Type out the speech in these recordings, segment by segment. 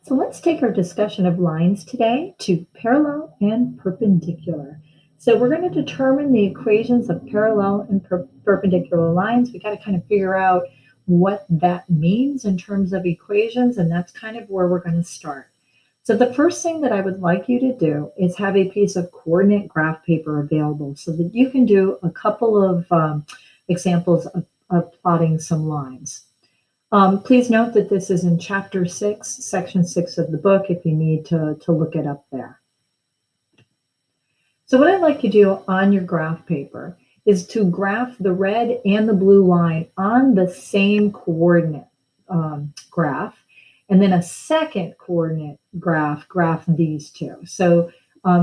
So let's take our discussion of lines today to parallel and perpendicular. So we're going to determine the equations of parallel and perpendicular lines. We got to kind of figure out what that means in terms of equations, and that's kind of where we're going to start. So the first thing that I would like you to do is have a piece of coordinate graph paper available so that you can do a couple of examples of plotting some lines. Please note that this is in Chapter 6, Section 6 of the book, if you need to look it up there. So what I'd like you to do on your graph paper is to graph the red and the blue line on the same coordinate graph, and then a second coordinate graph these two. So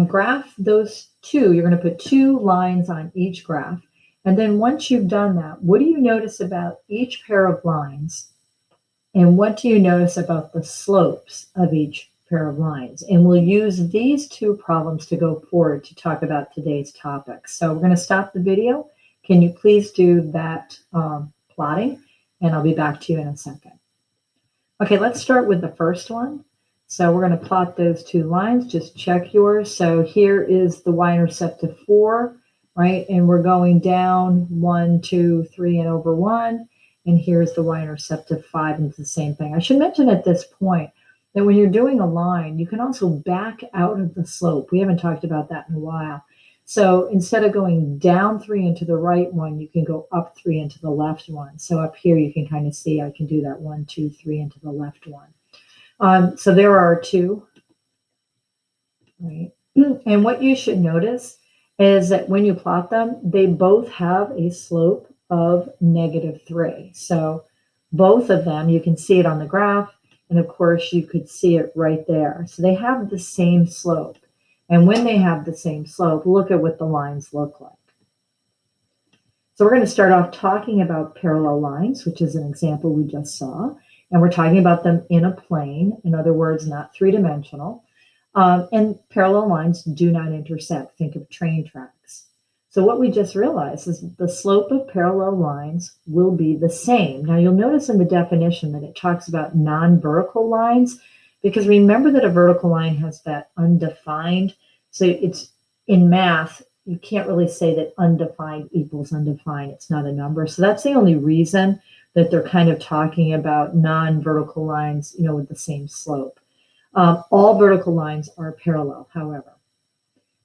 graph those two. You're going to put two lines on each graph. And then once you've done that, what do you notice about each pair of lines? And what do you notice about the slopes of each pair of lines? And we'll use these two problems to go forward to talk about today's topic. So we're going to stop the video. Can you please do that plotting? And I'll be back to you in a second. Okay, let's start with the first one. So we're going to plot those two lines. Just check yours. So here is the y-intercept of 4, right? And we're going down 1, 2, 3, and over 1. And here's the y-intercept of 5, and it's the same thing. I should mention at this point that when you're doing a line, you can also back out of the slope. We haven't talked about that in a while. So instead of going down 3 into the right one, you can go up 3 into the left one. So up here, you can kind of see I can do that 1, 2, 3 into the left one. So there are our two, right? And what you should notice is that when you plot them, they both have a slope of -3. So both of them, you can see it on the graph, and of course you could see it right there. So they have the same slope. And when they have the same slope, look at what the lines look like. So we're going to start off talking about parallel lines, which is an example we just saw. And we're talking about them in a plane, in other words, not three-dimensional. And parallel lines do not intersect. Think of train tracks. So what we just realized is the slope of parallel lines will be the same. Now you'll notice in the definition that it talks about non-vertical lines, because remember that a vertical line has that undefined. So it's in math, you can't really say that undefined equals undefined. It's not a number. So that's the only reason that they're kind of talking about non-vertical lines, with the same slope. All vertical lines are parallel, however.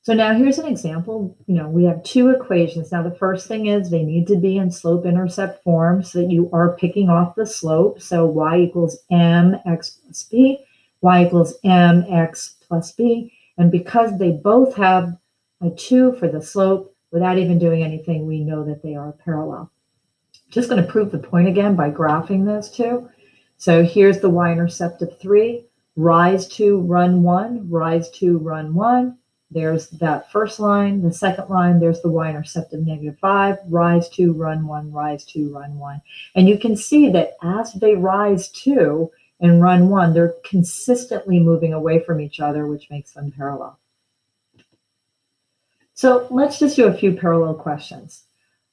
So now here's an example. We have two equations. Now the first thing is they need to be in slope-intercept form so that you are picking off the slope. So y equals mx plus b, y equals mx plus b. And because they both have a 2 for the slope, without even doing anything, we know that they are parallel. Just going to prove the point again by graphing those two. So here's the y-intercept of 3, rise 2, run 1, rise 2, run 1. There's that first line. The second line, there's the y-intercept of -5, rise 2, run 1, rise 2, run 1. And you can see that as they rise 2 and run 1, they're consistently moving away from each other, which makes them parallel. So let's just do a few parallel questions.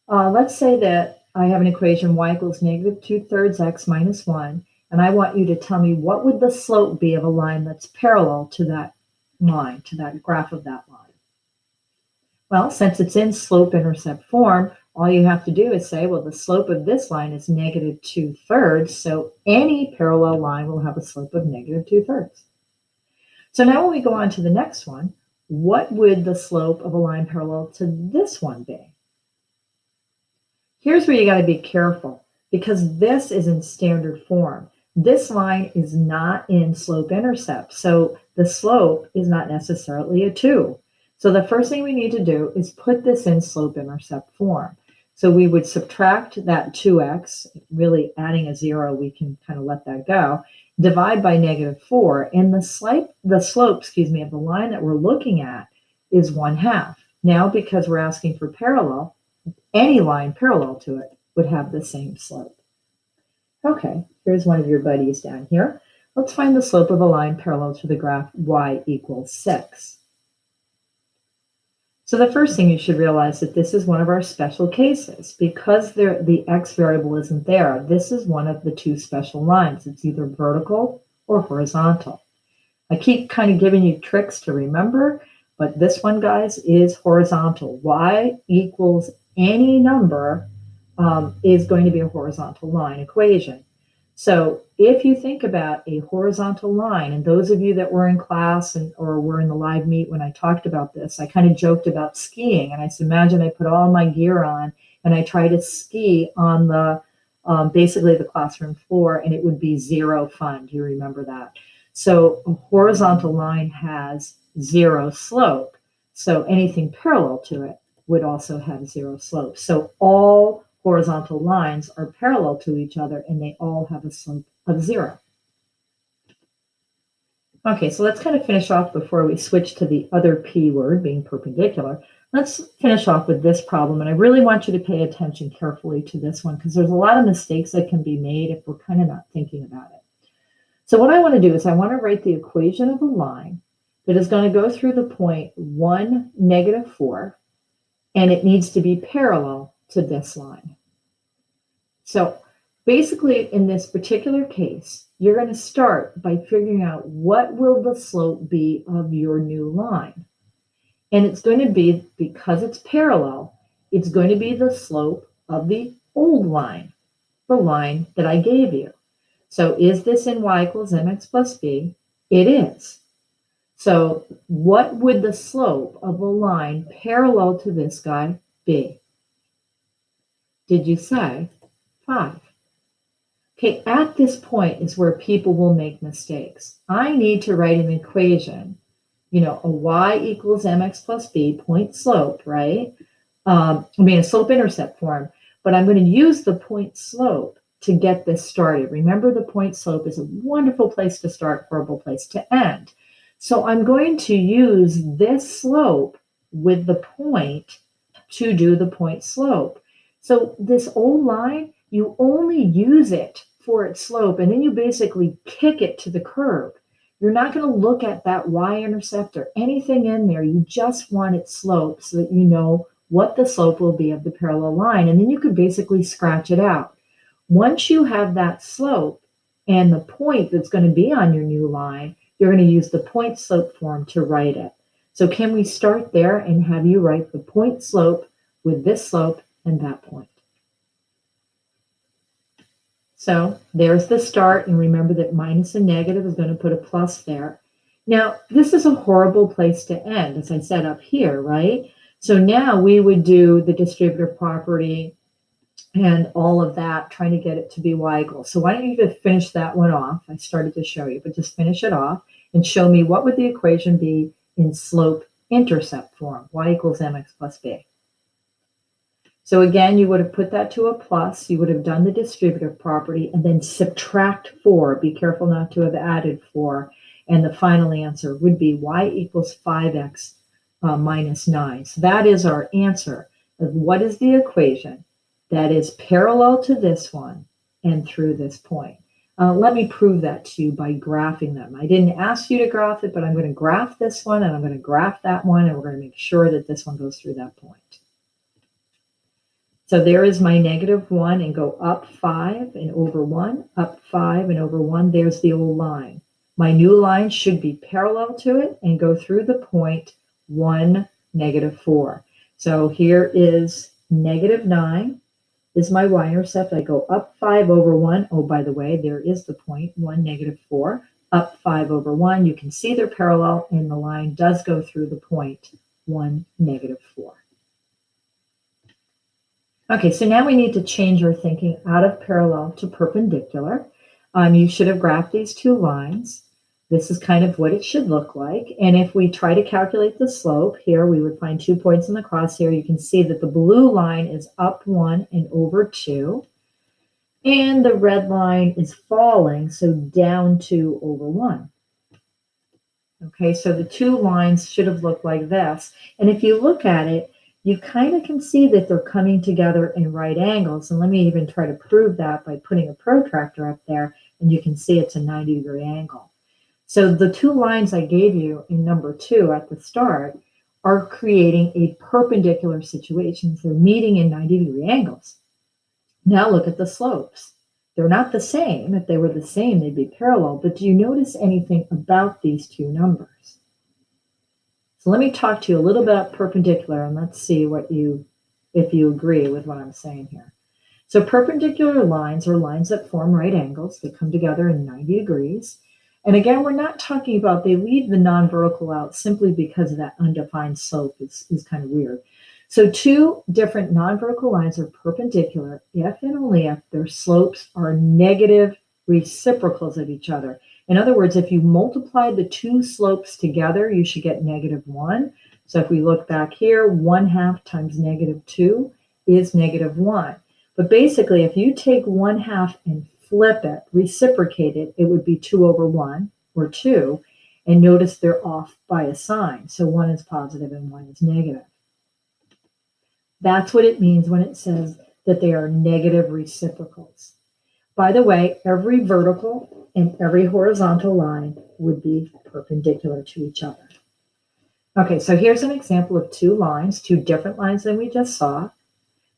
Let's say that I have an equation y equals -2/3 x minus 1, and I want you to tell me what would the slope be of a line that's parallel to that line, to that graph of that line. Well, since it's in slope-intercept form, all you have to do is say, well, the slope of this line is -2/3, so any parallel line will have a slope of -2/3. So now when we go on to the next one, what would the slope of a line parallel to this one be? Here's where you got to be careful, because this is in standard form. This line is not in slope-intercept, so the slope is not necessarily a 2. So the first thing we need to do is put this in slope-intercept form. So we would subtract that 2x, really adding a 0, we can kind of let that go, divide by -4, and the slope, of the line that we're looking at is 1/2. Now, because we're asking for parallel, any line parallel to it would have the same slope. Okay, here's one of your buddies down here. Let's find the slope of a line parallel to the graph y equals 6. So the first thing you should realize that this is one of our special cases. Because the x variable isn't there, this is one of the two special lines. It's either vertical or horizontal. I keep kind of giving you tricks to remember, but this one, guys, is horizontal. Y equals any number is going to be a horizontal line equation. So if you think about a horizontal line, and those of you that were in class or were in the live meet when I talked about this, I kind of joked about skiing, and I said, imagine I put all my gear on and I try to ski on the basically the classroom floor, and it would be zero fun. Do you remember that? So a horizontal line has zero slope. So anything parallel to it would also have zero slope. So all horizontal lines are parallel to each other and they all have a slope of zero. Okay, so let's kind of finish off before we switch to the other P word, being perpendicular. Let's finish off with this problem, and I really want you to pay attention carefully to this one because there's a lot of mistakes that can be made if we're kind of not thinking about it. So what I want to do is I want to write the equation of a line that is going to go through the point 1, -4, and it needs to be parallel to this line. So basically, in this particular case, you're going to start by figuring out what will the slope be of your new line. And it's going to be, because it's parallel, it's going to be the slope of the old line, the line that I gave you. So is this in y equals mx plus b? It is. So what would the slope of a line parallel to this guy be? Did you say 5? Okay, at this point is where people will make mistakes. I need to write an equation, a y equals mx plus b, point slope, right? A slope-intercept form, but I'm going to use the point slope to get this started. Remember, the point slope is a wonderful place to start, horrible place to end. So I'm going to use this slope with the point to do the point slope. So this old line, you only use it for its slope, and then you basically kick it to the curve. You're not going to look at that y-intercept or anything in there. You just want its slope so that you know what the slope will be of the parallel line, and then you could basically scratch it out. Once you have that slope and the point that's going to be on your new line, you're going to use the point slope form to write it. So can we start there and have you write the point slope with this slope and that point? So there's the start, and remember that minus a negative is going to put a plus there. Now, this is a horrible place to end, as I said up here, right? So now we would do the distributive property and all of that, trying to get it to be y equals. So why don't you just finish that one off? I started to show you, but just finish it off and show me what would the equation be in slope-intercept form, y equals mx plus b. So again, you would have put that to a plus, you would have done the distributive property, and then subtract 4. Be careful not to have added 4. And the final answer would be y equals 5x minus 9. So that is our answer of what is the equation that is parallel to this one and through this point. Let me prove that to you by graphing them. I didn't ask you to graph it, but I'm going to graph this one, and I'm going to graph that one, and we're going to make sure that this one goes through that point. So there is my -1, and go up 5 and over 1, up 5 and over 1. There's the old line. My new line should be parallel to it and go through the point 1, -4. So here is -9 is my y-intercept. I go up 5 over 1. Oh, by the way, there is the point 1, -4. Up 5 over 1. You can see they're parallel, and the line does go through the point 1, -4. Okay, so now we need to change our thinking out of parallel to perpendicular. You should have graphed these two lines. This is kind of what it should look like. And if we try to calculate the slope here, we would find 2 points in the crosshair. You can see that the blue line is up 1 and over 2. And the red line is falling, so down 2 over 1. Okay, so the two lines should have looked like this. And if you look at it, you kind of can see that they're coming together in right angles. And let me even try to prove that by putting a protractor up there, and you can see it's a 90-degree angle. So the two lines I gave you in number 2 at the start are creating a perpendicular situation. They're meeting in 90-degree angles. Now look at the slopes. They're not the same. If they were the same, they'd be parallel. But do you notice anything about these two numbers? So let me talk to you a little bit about perpendicular, and let's see if you agree with what I'm saying here. So perpendicular lines are lines that form right angles. They come together in 90 degrees. And again, we're not talking about, they leave the non-vertical out simply because of that undefined slope is kind of weird. So two different non-vertical lines are perpendicular if and only if their slopes are negative reciprocals of each other. In other words, if you multiply the two slopes together, you should get -1. So if we look back here, 1/2 times -2 is -1. But basically, if you take 1/2 and flip it, reciprocate it, it would be 2/1 or 2. And notice they're off by a sign. So one is positive and one is negative. That's what it means when it says that they are negative reciprocals. By the way, every vertical and every horizontal line would be perpendicular to each other. Okay, so here's an example of two lines, two different lines than we just saw.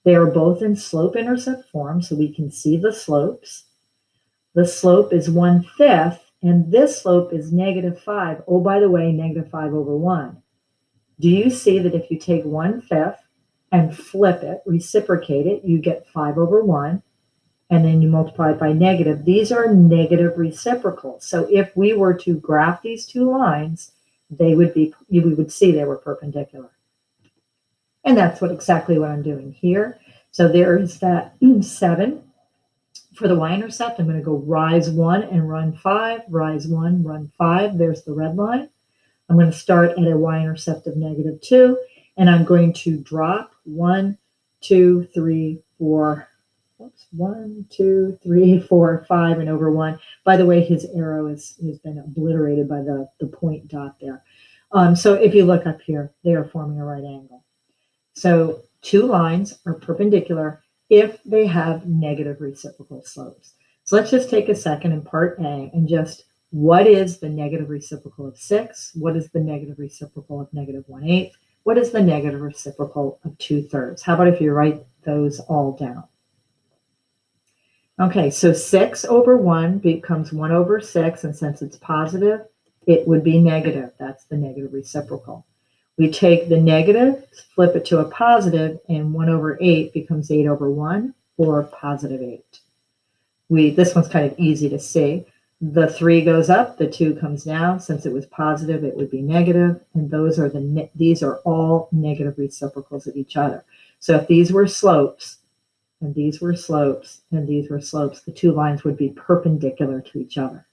They are both in slope-intercept form, so we can see the slopes. The slope is 1/5, and this slope is -5. Oh, by the way, -5/1. Do you see that if you take 1/5 and flip it, reciprocate it, you get 5/1, and then you multiply it by negative? These are negative reciprocals. So if we were to graph these two lines, we would see they were perpendicular. And that's exactly what I'm doing here. So there is that 7. For the y-intercept, I'm going to go rise 1 and run 5, rise 1, run 5. There's the red line. I'm going to start at a y-intercept of -2, and I'm going to drop 1, 2, 3, 4. Oops, 1, 2, 3, 4, 5, and over 1. By the way, his arrow has been obliterated by the point dot there. So if you look up here, they are forming a right angle. So two lines are perpendicular if they have negative reciprocal slopes. So let's just take a second in part A and just, what is the negative reciprocal of 6? What is the negative reciprocal of -1/8? What is the negative reciprocal of 2/3? How about if you write those all down? Okay, so 6/1 becomes 1/6, and since it's positive, it would be negative. That's the negative reciprocal. We take the negative, flip it to a positive, and 1/8 becomes 8/1, or +8. This one's kind of easy to see. The 3 goes up, the 2 comes down. Since it was positive, it would be negative, and these are all negative reciprocals of each other. So if these were slopes, and these were slopes, and these were slopes, the two lines would be perpendicular to each other.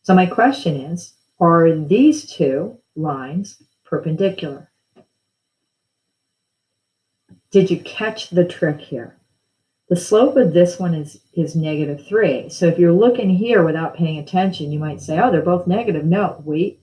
So my question is, are these two lines perpendicular? Did you catch the trick here? The slope of this one is -3. So if you're looking here without paying attention, you might say, oh, they're both negative. No, wait.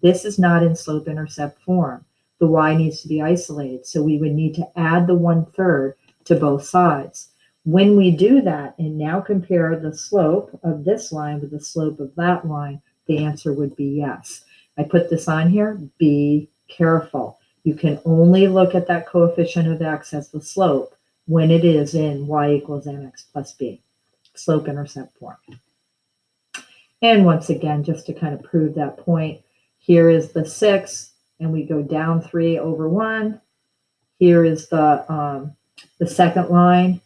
This is not in slope-intercept form. The y needs to be isolated. So we would need to add the 1/3 to both sides. When we do that and now compare the slope of this line with the slope of that line, the answer would be yes. I put this on here. Be careful. You can only look at that coefficient of x as the slope when it is in y equals mx plus b, slope-intercept form. And once again, just to kind of prove that point, here is the 6, and we go down 3/1. Here is the second line,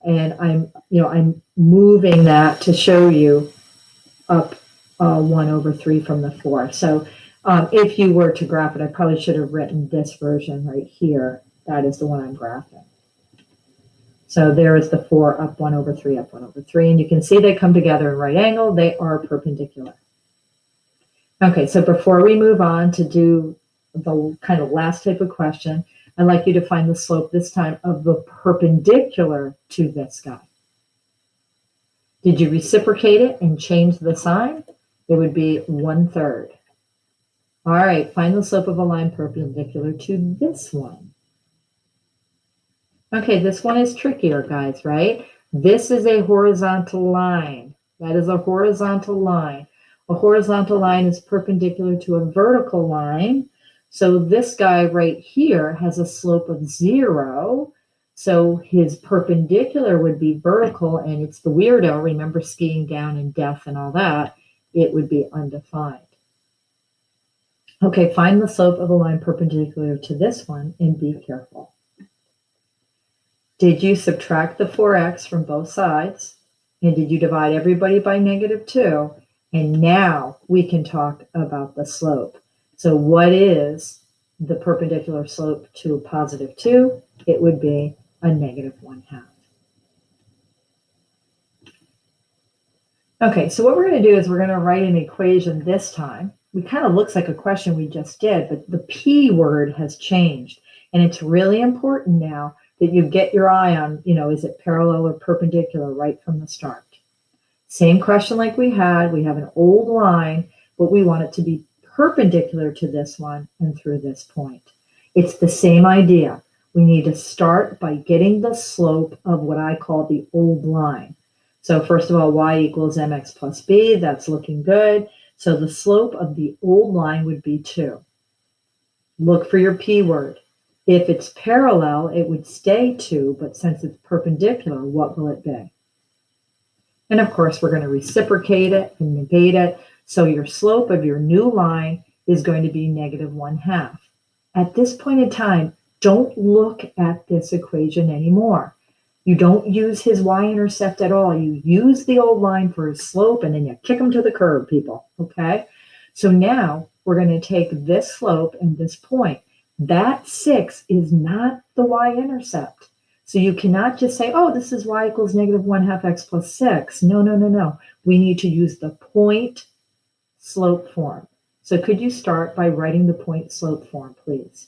and I'm moving that to show you up 1/3 from the 4. So if you were to graph it, I probably should have written this version right here. That is the one I'm graphing. So there is the 4 up 1/3, up 1/3, and you can see they come together in right angle. They are perpendicular. Okay, so before we move on to do the kind of last type of question, I'd like you to find the slope this time of the perpendicular to this guy. Did you reciprocate it and change the sign? It would be 1/3. All right, find the slope of a line perpendicular to this one. Okay, this one is trickier, guys, right? This is a horizontal line. That is a horizontal line. A horizontal line is perpendicular to a vertical line. So this guy right here has a slope of 0. So his perpendicular would be vertical, and it's the weirdo, remember skiing down and death and all that, it would be undefined. Okay, find the slope of a line perpendicular to this one and be careful. Did you subtract the 4x from both sides? And did you divide everybody by -2? And now we can talk about the slope. So what is the perpendicular slope to a +2? It would be a -1/2. Okay, so what we're going to do is we're going to write an equation this time. It kind of looks like a question we just did, but the P word has changed. And it's really important now that you get your eye on, is it parallel or perpendicular right from the start. Same question like we have an old line, but we want it to be perpendicular to this one and through this point. It's the same idea. We need to start by getting the slope of what I call the old line. So first of all, y equals mx plus b, that's looking good. So the slope of the old line would be 2. Look for your P word. If it's parallel, it would stay 2, but since it's perpendicular, what will it be? And of course, we're going to reciprocate it and negate it. So your slope of your new line is going to be -1/2. At this point in time, don't look at this equation anymore. You don't use his y-intercept at all. You use the old line for his slope, and then you kick him to the curb, people, okay? So now we're going to take this slope and this point. That 6 is not the y-intercept. So you cannot just say, oh, this is y equals -1/2 x plus 6. No. We need to use the point slope form. So could you start by writing the point slope form, please?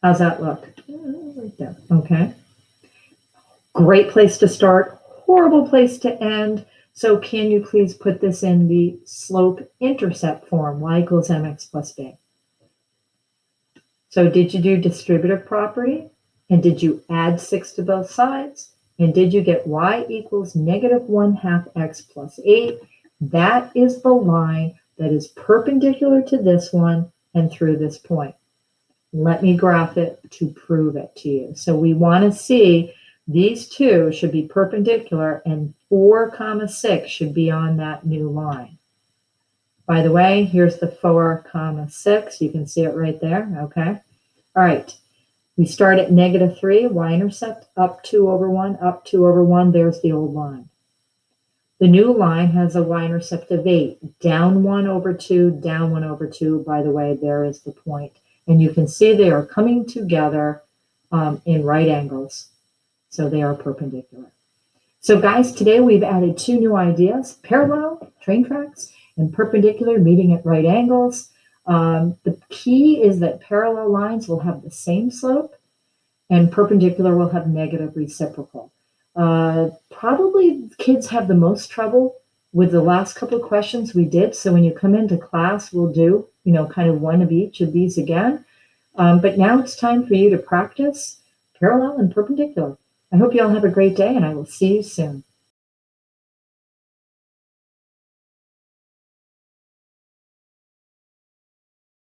How's that look? Right there. Okay. Great place to start. Horrible place to end. So can you please put this in the slope intercept form, y equals mx plus b? So did you do distributive property? And did you add 6 to both sides? And did you get y equals -1/2 x plus 8? That is the line that is perpendicular to this one and through this point. Let me graph it to prove it to you. So we want to see these two should be perpendicular and 4, 6 should be on that new line. By the way, here's the 4, 6. You can see it right there, okay? All right, we start at -3, y-intercept, up 2/1, up 2/1. There's the old line. The new line has a y-intercept of 8, down 1/2, down 1/2. By the way, there is the point. And you can see they are coming together in right angles. So they are perpendicular. So guys, today we've added 2 new ideas: parallel, train tracks, and perpendicular, meeting at right angles. The key is that parallel lines will have the same slope and perpendicular will have negative reciprocal. Probably kids have the most trouble with the last couple of questions we did. So when you come into class, we'll do, kind of one of each of these again. But now it's time for you to practice parallel and perpendicular. I hope you all have a great day, and I will see you soon.